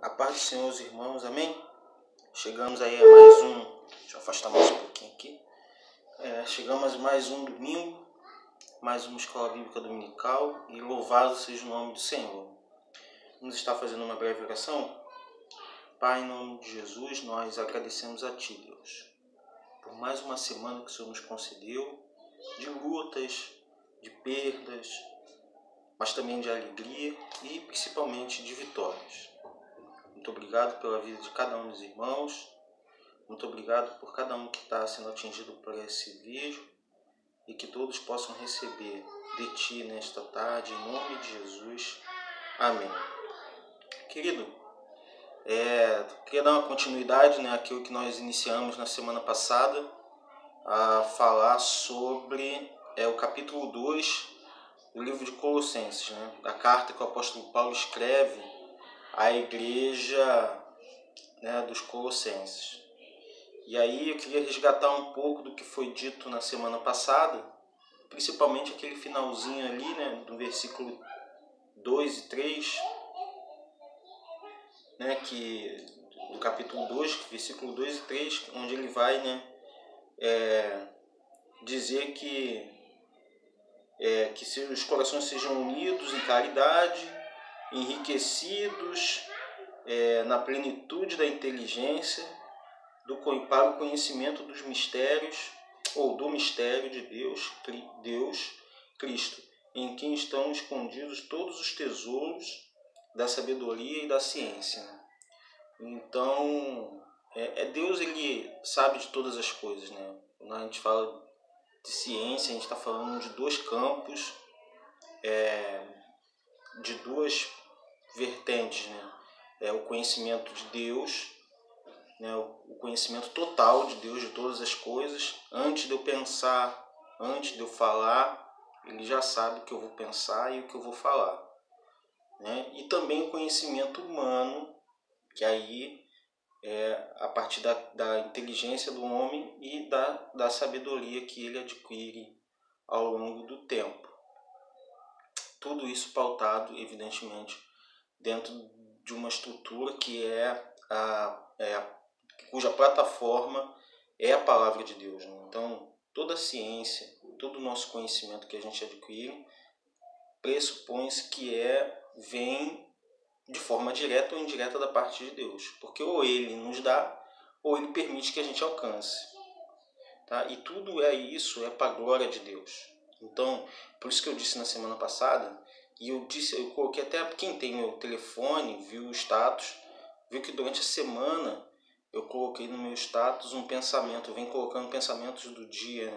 A paz do Senhor, os irmãos, amém? Chegamos aí a mais um, deixa eu afastar mais um pouquinho aqui. Chegamos a mais um domingo, mais uma escola bíblica dominical, e louvado seja o nome do Senhor. Vamos estar fazendo uma breve oração. Pai, em nome de Jesus, nós agradecemos a Ti, Deus, por mais uma semana que o Senhor nos concedeu, de lutas, de perdas, mas também de alegria e principalmente de vitórias. Muito obrigado pela vida de cada um dos irmãos. Muito obrigado por cada um que está sendo atingido por esse vídeo e que todos possam receber de Ti nesta tarde, em nome de Jesus. Amém. Querido, queria dar uma continuidade àquilo que nós iniciamos na semana passada, a falar sobre o capítulo 2 do livro de Colossenses, da carta que o apóstolo Paulo escreve à igreja dos Colossenses. E aí eu queria resgatar um pouco do que foi dito na semana passada, principalmente aquele finalzinho ali, do versículo 2 e 3, do capítulo 2, versículo 2 e 3, onde ele vai dizer que os corações sejam unidos em caridade, enriquecidos na plenitude da inteligência, para o conhecimento dos mistérios, ou do mistério de Deus, Cristo, em quem estão escondidos todos os tesouros da sabedoria e da ciência. Então, Deus, ele sabe de todas as coisas. Quando a gente fala de ciência, a gente está falando de dois campos, de duas vertentes. O conhecimento de Deus, o conhecimento total de Deus, de todas as coisas. Antes de eu pensar, antes de eu falar, ele já sabe o que eu vou pensar e o que eu vou falar. E também o conhecimento humano, que aí é a partir da inteligência do homem e da sabedoria que ele adquire ao longo do tempo. Tudo isso pautado, evidentemente, dentro de uma estrutura que cuja plataforma é a palavra de Deus. Então, toda a ciência, todo o nosso conhecimento que a gente adquire, pressupõe-se que vem de forma direta ou indireta da parte de Deus. Porque ou Ele nos dá, ou Ele permite que a gente alcance. E tudo isso é para a glória de Deus. Então, por isso que eu disse na semana passada, e eu coloquei até quem tem meu telefone, viu o status, viu que durante a semana eu coloquei no meu status um pensamento, eu venho colocando pensamentos do dia.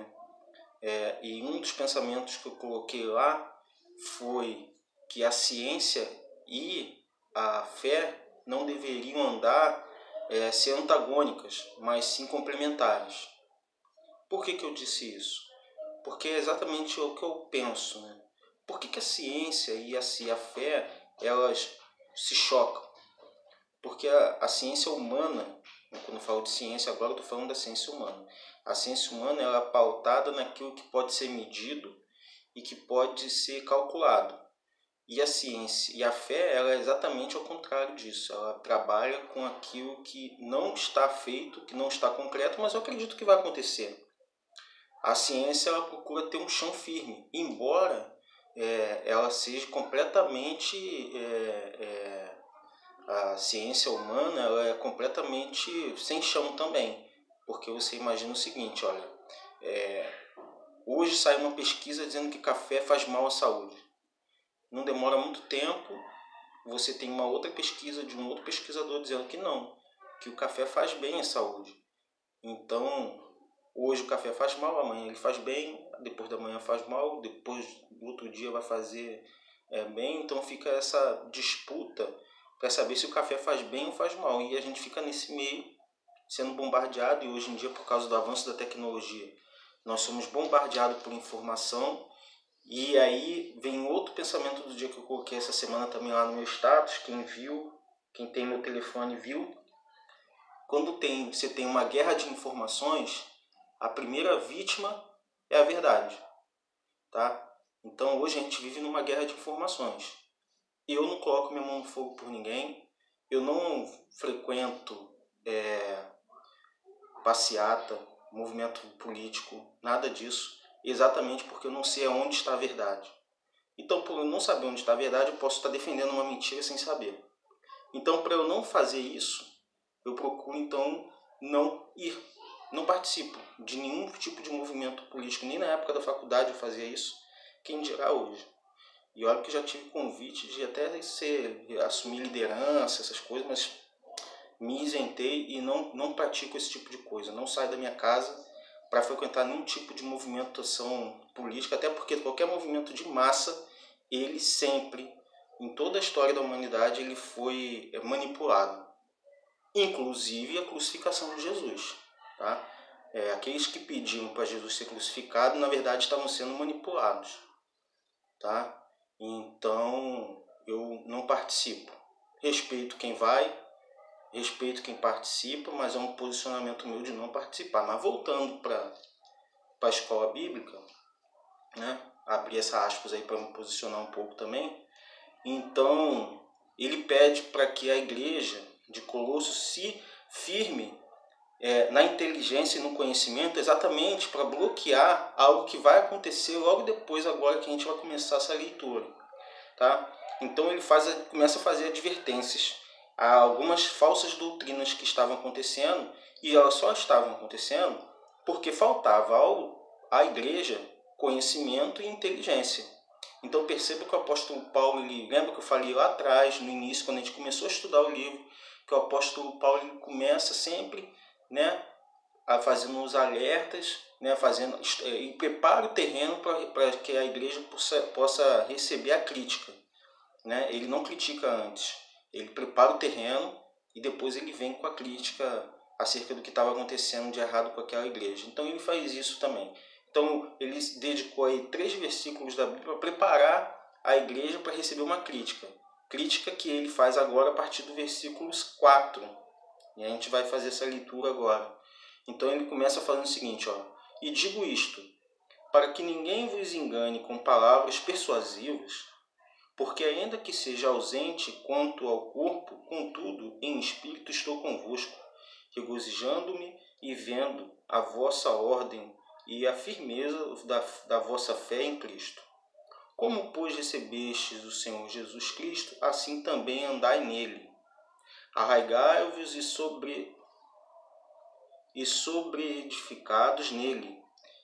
E um dos pensamentos que eu coloquei lá foi que a ciência e a fé não deveriam andar, ser antagônicas, mas sim complementares. Por que eu disse isso? Porque é exatamente o que eu penso. Por que a ciência e a fé, elas se chocam? Porque a ciência humana, quando eu falo de ciência agora, eu estou falando da ciência humana. A ciência humana, ela é pautada naquilo que pode ser medido e que pode ser calculado. E a ciência e a fé, ela é exatamente ao contrário disso. Ela trabalha com aquilo que não está feito, que não está concreto, mas eu acredito que vai acontecer. A ciência, ela procura ter um chão firme, embora ela seja completamente... a ciência humana, ela é completamente sem chão também. Porque você imagina o seguinte, olha, hoje sai uma pesquisa dizendo que café faz mal à saúde. Não demora muito tempo, você tem uma outra pesquisa de um outro pesquisador dizendo que não, que o café faz bem à saúde. Então, hoje o café faz mal, amanhã ele faz bem, depois da manhã faz mal, depois do outro dia vai fazer bem. Então fica essa disputa para saber se o café faz bem ou faz mal. E a gente fica nesse meio, sendo bombardeado, e hoje em dia, por causa do avanço da tecnologia, nós somos bombardeados por informação. E aí vem outro pensamento do dia que eu coloquei essa semana também lá no meu status. Quem tem meu telefone viu. Quando você tem uma guerra de informações, a primeira vítima é a verdade. Então hoje a gente vive numa guerra de informações. eu não coloco minha mão no fogo por ninguém, eu não frequento passeata, movimento político, nada disso, exatamente porque eu não sei aonde está a verdade. Então, por eu não saber onde está a verdade, eu posso estar defendendo uma mentira sem saber. Então, para eu não fazer isso, eu procuro, então, não ir. Não participo de nenhum tipo de movimento político. Nem na época da faculdade eu fazia isso. Quem dirá hoje? E olha que eu já tive convite de até assumir liderança, essas coisas, mas me isentei e não pratico esse tipo de coisa. Não saio da minha casa para frequentar nenhum tipo de movimentação política, até porque qualquer movimento de massa, ele sempre, em toda a história da humanidade, ele foi manipulado. Inclusive a crucificação de Jesus. Tá? Aqueles que pediam para Jesus ser crucificado, na verdade, estavam sendo manipulados. Tá? Então, eu não participo. Respeito quem vai, respeito quem participa, mas é um posicionamento meu de não participar. Mas voltando para a escola bíblica, né? Abrir essa aspas aí para me posicionar um pouco também. Então, ele pede para que a igreja de Colossos se firme na inteligência e no conhecimento, exatamente para bloquear algo que vai acontecer logo depois, agora que a gente vai começar essa leitura. Tá? Então ele começa a fazer advertências a algumas falsas doutrinas que estavam acontecendo, e elas só estavam acontecendo porque faltava à igreja conhecimento e inteligência. Então perceba que o apóstolo Paulo, lembra que eu falei lá atrás, no início, quando a gente começou a estudar o livro, que o apóstolo Paulo começa sempre, né, fazendo os alertas, né, e prepara o terreno para que a igreja possa receber a crítica. Né? Ele não critica antes, ele prepara o terreno e depois ele vem com a crítica acerca do que estava acontecendo de errado com aquela igreja. Então ele faz isso também. Então ele dedicou aí 3 versículos da Bíblia para preparar a igreja para receber uma crítica. Crítica que ele faz agora a partir do versículo 4. E a gente vai fazer essa leitura agora. Então ele começa falando o seguinte, ó: e digo isto, para que ninguém vos engane com palavras persuasivas, porque ainda que seja ausente quanto ao corpo, contudo, em espírito estou convosco, regozijando-me e vendo a vossa ordem e a firmeza da vossa fé em Cristo. Como, pois, recebestes o Senhor Jesus Cristo, assim também andai nele. Arraigai-vos e sobreedificados nele,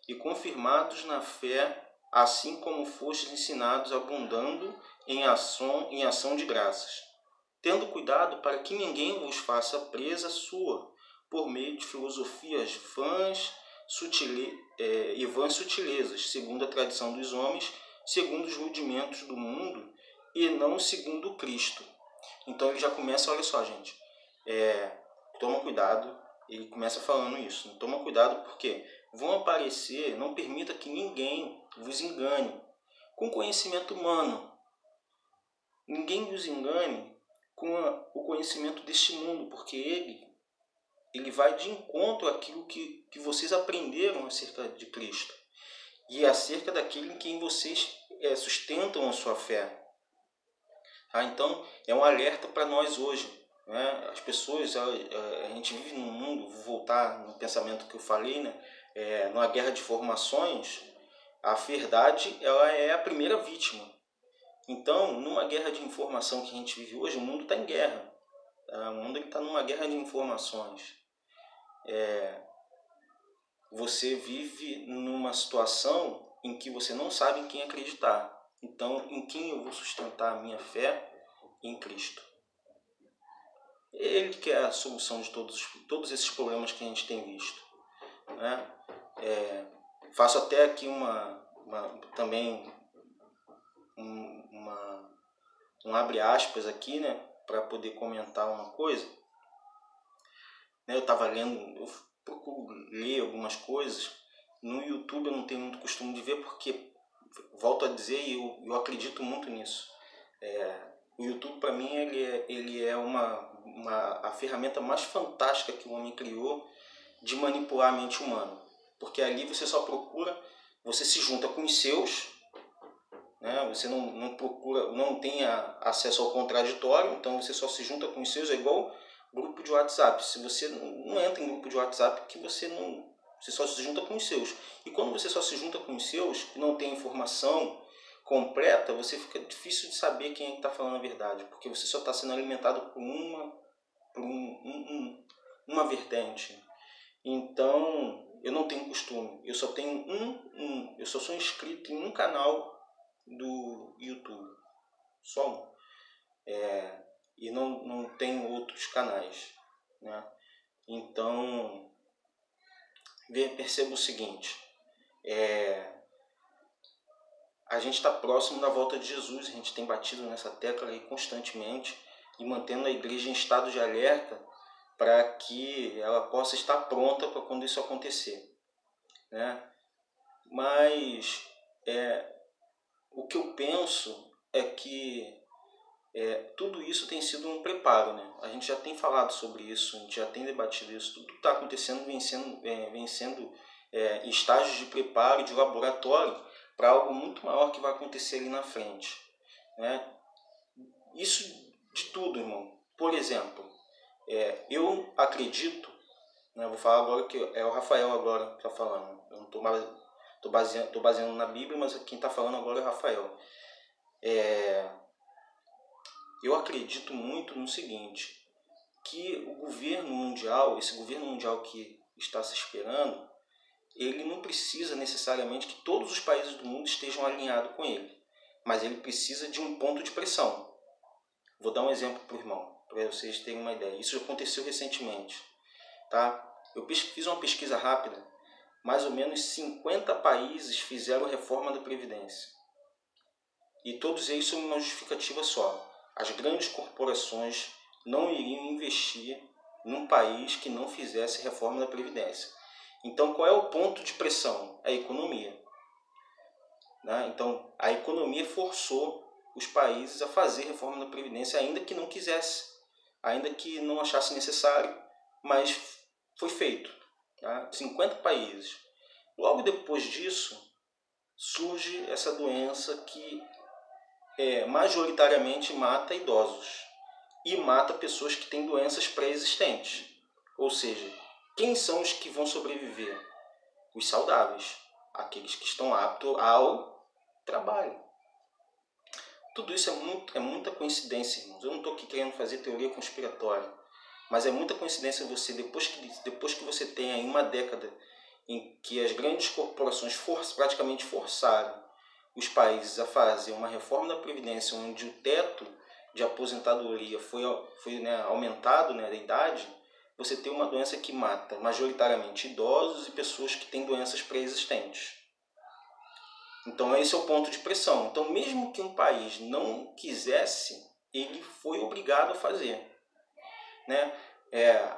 e confirmados na fé, assim como fostes ensinados, abundando em ação de graças, tendo cuidado para que ninguém vos faça presa sua, por meio de filosofias vãs sutilezas, segundo a tradição dos homens, segundo os rudimentos do mundo, e não segundo Cristo. Então ele já começa, olha só, gente, toma cuidado. Ele começa falando isso. Toma cuidado porque vão aparecer, não permita que ninguém vos engane com conhecimento humano. Ninguém vos engane com o conhecimento deste mundo, porque ele vai de encontro àquilo que vocês aprenderam acerca de Cristo e acerca daquele em quem vocês sustentam a sua fé. Então, é um alerta para nós hoje. Né? As pessoas, a gente vive num mundo, vou voltar no pensamento que eu falei, né? Numa guerra de informações, a verdade ela é a primeira vítima. Então, numa guerra de informação que a gente vive hoje, o mundo está em guerra. Tá? O mundo está numa guerra de informações. Você vive numa situação em que você não sabe em quem acreditar. Então, em quem eu vou sustentar a minha fé? Em Cristo. Ele que é a solução de todos esses problemas que a gente tem visto. Né? Faço até aqui também um abre aspas aqui, né, para poder comentar uma coisa. Eu estava lendo, eu procuro ler algumas coisas. No YouTube eu não tenho muito costume de ver porque, volto a dizer, eu acredito muito nisso. O YouTube, para mim, ele é a ferramenta mais fantástica que o homem criou de manipular a mente humana. Porque ali você só procura, você se junta com os seus, né? Você não procura, não tem acesso ao contraditório, então você só se junta com os seus, é igual grupo de WhatsApp. Se você não entra em grupo de WhatsApp, que você só se junta com os seus. E quando você só se junta com os seus e não tem informação completa, você fica difícil de saber quem é que está falando a verdade, porque você só está sendo alimentado por uma vertente. Então, eu não tenho costume. Eu só tenho eu só sou inscrito em um canal do YouTube. Só um. E não tenho outros canais, né? Então, perceba o seguinte. A gente está próximo da volta de Jesus. A gente tem batido nessa tecla aí constantemente e mantendo a igreja em estado de alerta para que ela possa estar pronta para quando isso acontecer, né? Mas o que eu penso é que tudo isso tem sido um preparo, né? A gente já tem falado sobre isso, a gente já tem debatido isso, tudo que está acontecendo vem sendo estágios de preparo, de laboratório, para algo muito maior que vai acontecer ali na frente, né? Isso de tudo, irmão. Por exemplo, eu acredito, né, vou falar agora que é o Rafael agora que está falando, eu não estou baseando na Bíblia, mas quem está falando agora é o Rafael. Eu acredito muito no seguinte, que o governo mundial, esse governo mundial que está se esperando, ele não precisa necessariamente que todos os países do mundo estejam alinhados com ele, mas ele precisa de um ponto de pressão. Vou dar um exemplo para o irmão, para vocês terem uma ideia. Isso aconteceu recentemente, tá? Eu fiz uma pesquisa rápida, mais ou menos 50 países fizeram reforma da Previdência. E todos eles são uma justificativa só. As grandes corporações não iriam investir num país que não fizesse reforma da Previdência. Então, qual é o ponto de pressão? A economia, né? Então, a economia forçou os países a fazer reforma da Previdência, ainda que não quisesse, ainda que não achasse necessário, mas foi feito, tá? 50 países. Logo depois disso, surge essa doença que majoritariamente mata idosos e mata pessoas que têm doenças pré-existentes. Ou seja, quem são os que vão sobreviver? Os saudáveis, aqueles que estão aptos ao trabalho. Tudo isso é muita coincidência, irmãos. Eu não estou aqui querendo fazer teoria conspiratória, mas é muita coincidência você, depois que você tem aí uma década em que as grandes corporações praticamente forçaram os países a fazer uma reforma da Previdência onde o teto de aposentadoria foi aumentado, né, da idade, você tem uma doença que mata majoritariamente idosos e pessoas que têm doenças pré-existentes. Então esse é o ponto de pressão. Então mesmo que um país não quisesse, ele foi obrigado a fazer, né?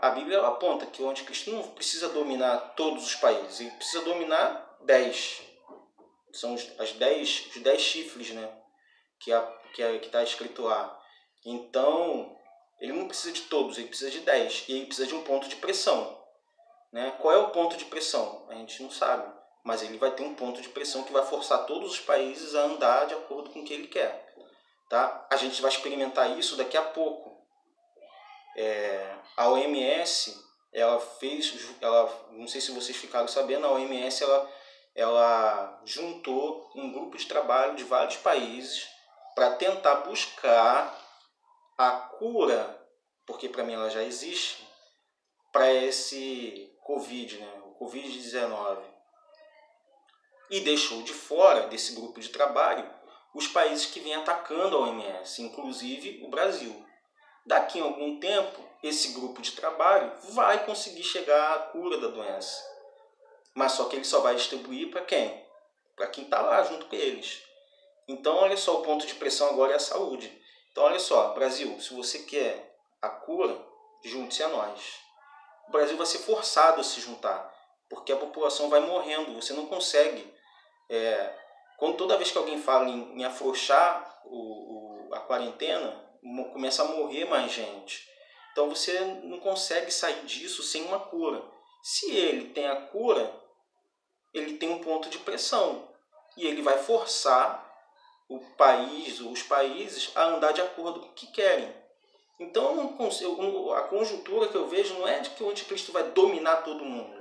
A Bíblia aponta que o anticristo não precisa dominar todos os países, ele precisa dominar 10. São os 10 chifres, né? Que está escrito lá. Então, ele não precisa de todos, ele precisa de 10. E ele precisa de um ponto de pressão, né? Qual é o ponto de pressão? A gente não sabe. Mas ele vai ter um ponto de pressão que vai forçar todos os países a andar de acordo com o que ele quer. Tá? A gente vai experimentar isso daqui a pouco. A OMS, não sei se vocês ficaram sabendo, a OMS ela juntou um grupo de trabalho de vários países para tentar buscar a cura, porque para mim ela já existe, para esse Covid, né? O Covid-19. E deixou de fora desse grupo de trabalho os países que vêm atacando a OMS, inclusive o Brasil. Daqui a algum tempo, esse grupo de trabalho vai conseguir chegar à cura da doença. Mas só que ele só vai distribuir para quem? Para quem está lá junto com eles. Então, olha só, o ponto de pressão agora é a saúde. Então, olha só, Brasil, se você quer a cura, junte-se a nós. O Brasil vai ser forçado a se juntar, porque a população vai morrendo. Você não consegue. Toda vez que alguém fala em afrouxar a quarentena, começa a morrer mais gente. Então você não consegue sair disso sem uma cura. Se ele tem a cura, ele tem um ponto de pressão. E ele vai forçar o país ou os países a andar de acordo com o que querem. Então, a conjuntura que eu vejo não é de que o anticristo vai dominar todo mundo.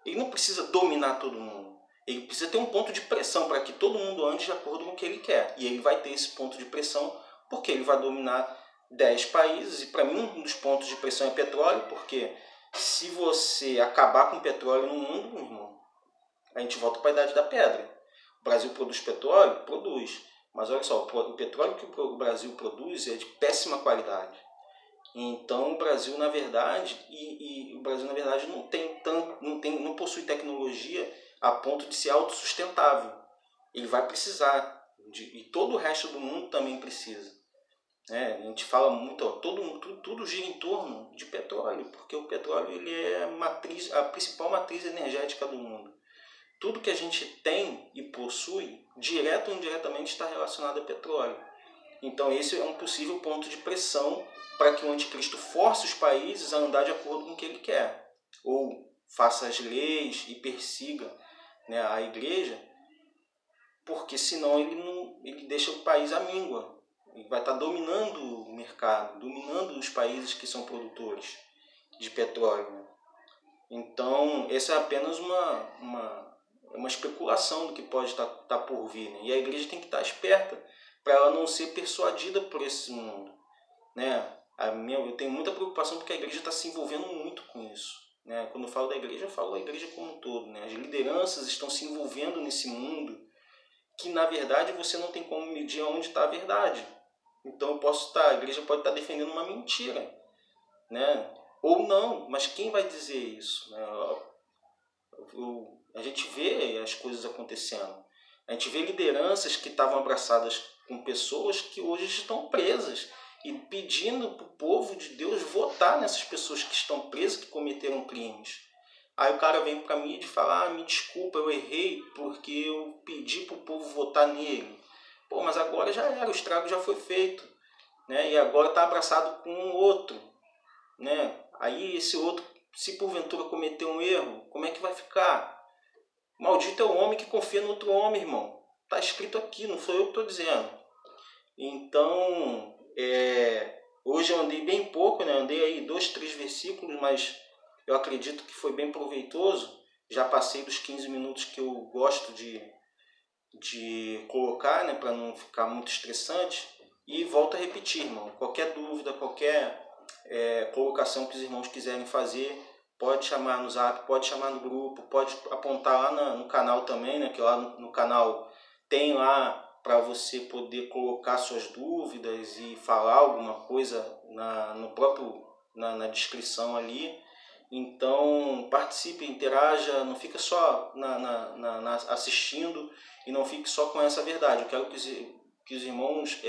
Ele não precisa dominar todo mundo. Ele precisa ter um ponto de pressão para que todo mundo ande de acordo com o que ele quer. E ele vai ter esse ponto de pressão porque ele vai dominar 10 países. E para mim um dos pontos de pressão é petróleo, porque se você acabar com o petróleo no mundo, meu irmão, a gente volta para a idade da pedra. O Brasil produz petróleo? Produz. Mas olha só, o petróleo que o Brasil produz é de péssima qualidade. Então o Brasil, na verdade, o Brasil, na verdade, não possui tecnologia a ponto de ser autossustentável. Ele vai precisar, e todo o resto do mundo também precisa. A gente fala muito, tudo gira em torno de petróleo, porque o petróleo ele é a principal matriz energética do mundo. Tudo que a gente tem e possui, direto ou indiretamente, está relacionado a petróleo. Então esse é um possível ponto de pressão para que o anticristo force os países a andar de acordo com o que ele quer. Ou faça as leis e persiga, né, a igreja, porque senão ele deixa o país à míngua. Ele vai estar dominando o mercado, dominando os países que são produtores de petróleo. Né? Então essa é apenas uma especulação do que pode estar por vir. Né? E a igreja tem que estar esperta para ela não ser persuadida por esse mundo. Né? Eu tenho muita preocupação porque a igreja está se envolvendo muito com isso. Né? Quando eu falo da igreja, eu falo da igreja como um todo. Né? As lideranças estão se envolvendo nesse mundo que, na verdade, você não tem como medir onde está a verdade. Então a igreja pode estar defendendo uma mentira. Né? Ou não, mas quem vai dizer isso? Né? A gente vê as coisas acontecendo. A gente vê lideranças que estavam abraçadas com pessoas que hoje estão presas e pedindo para o povo de Deus votar nessas pessoas que estão presas, que cometeram crimes. Aí o cara vem para mim e fala, me desculpa, eu errei porque eu pedi para o povo votar nele. Pô, mas agora já era, o estrago já foi feito. Né? E agora está abraçado com um outro. Né? Aí esse outro, se porventura cometer um erro, como é que vai ficar? Maldito é o homem que confia no outro homem, irmão. Está escrito aqui, não sou eu que estou dizendo. Então, hoje eu andei bem pouco, né? Andei aí 2, 3 versículos, mas eu acredito que foi bem proveitoso. Já passei dos 15 minutos que eu gosto de colocar, né? Para não ficar muito estressante. E volto a repetir, irmão. Qualquer dúvida, qualquer colocação que os irmãos quiserem fazer, pode chamar no Zap, pode chamar no grupo, pode apontar lá no canal também, né? Que lá no canal tem lá para você poder colocar suas dúvidas e falar alguma coisa na descrição ali. Então participe, interaja, não fica só assistindo e não fique só com essa verdade. Eu quero que os irmãos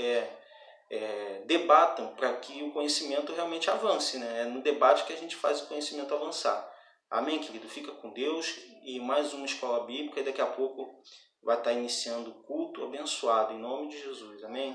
debatam para que o conhecimento realmente avance. Né? É no debate que a gente faz o conhecimento avançar. Amém, querido? Fica com Deus e mais uma escola bíblica e daqui a pouco vai estar iniciando o culto abençoado em nome de Jesus. Amém?